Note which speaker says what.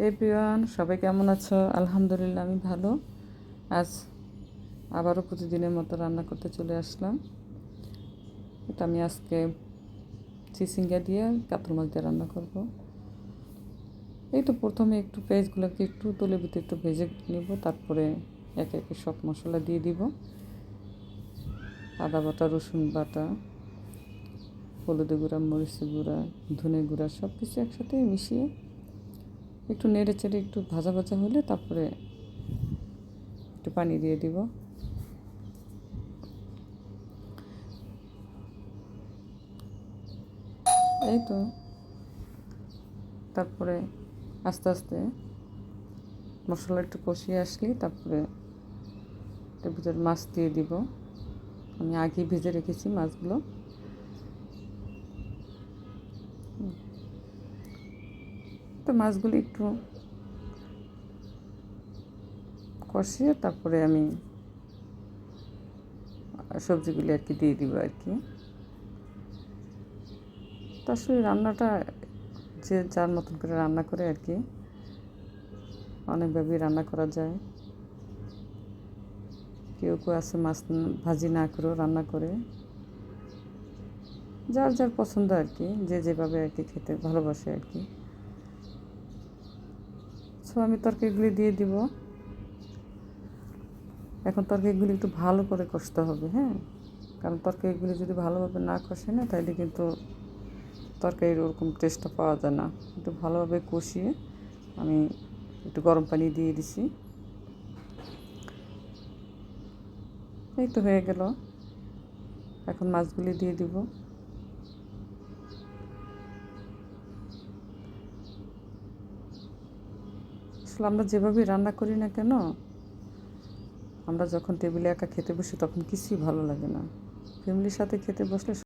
Speaker 1: Everyone, সবাই কেমন আছো? আলহামদুলিল্লাহ, আমি ভালো। আজ আবারও প্রতিদিনের মতো রান্না করতে চলে আসলাম। এটা আমি আজকে চিচিঙ্গা দিয়ে কাতল মাছ দিয়ে রান্না করব। এই তো প্রথমে একটু পেঁয়াজগুলোকে একটু তুলে ভিতরে একটু ভেজে নেব, তারপরে একে একে সব মশলা দিয়ে দিব। আদা বাটা, রসুন বাটা, হলুদ গুঁড়া, মরিচ গুঁড়া, ধনে গুঁড়া সব কিছু একসাথে মিশিয়ে একটু নেড়ে চেড়ে একটু ভাজা ভাজা হলে তারপরে একটু পানি দিয়ে দিব। এই তো তারপরে আস্তে আস্তে মশলা একটু কষিয়ে আসলে তারপরে এটার ভিতরে মাছ দিয়ে দিব। আমি আগে ভেজে রেখেছি মাছগুলো। তো মাছগুলি একটু কষিয়ে তারপরে আমি সবজিগুলি আর কি দিয়ে দিব আর কি। তো আসলে রান্নাটা যে যার মতন করে রান্না করে আর কি, অনেকভাবেই রান্না করা যায়। কেউ কেউ আছে মাছ ভাজি না করেও রান্না করে, যার যার পছন্দ আর কি, যে যেভাবে আর কি খেতে ভালোবাসে আর কি। সো আমি তরকারিগুলি দিয়ে দিব। এখন তরকারিগুলি একটু ভালো করে কষতে হবে, হ্যাঁ, কারণ তরকারিগুলি যদি ভালোভাবে না কষে না তাহলে কিন্তু তরকারির ওরকম টেস্টটা পাওয়া যায় না। একটু ভালোভাবে কষিয়ে আমি একটু গরম পানি দিয়ে দিছি। এই তো হয়ে গেল। এখন মাছগুলি দিয়ে দিব। আসলে আমরা যেভাবেই রান্না করি না কেন, আমরা যখন টেবিলে একা খেতে বসি তখন কিছুই ভালো লাগে না। ফ্যামিলির সাথে খেতে বসলে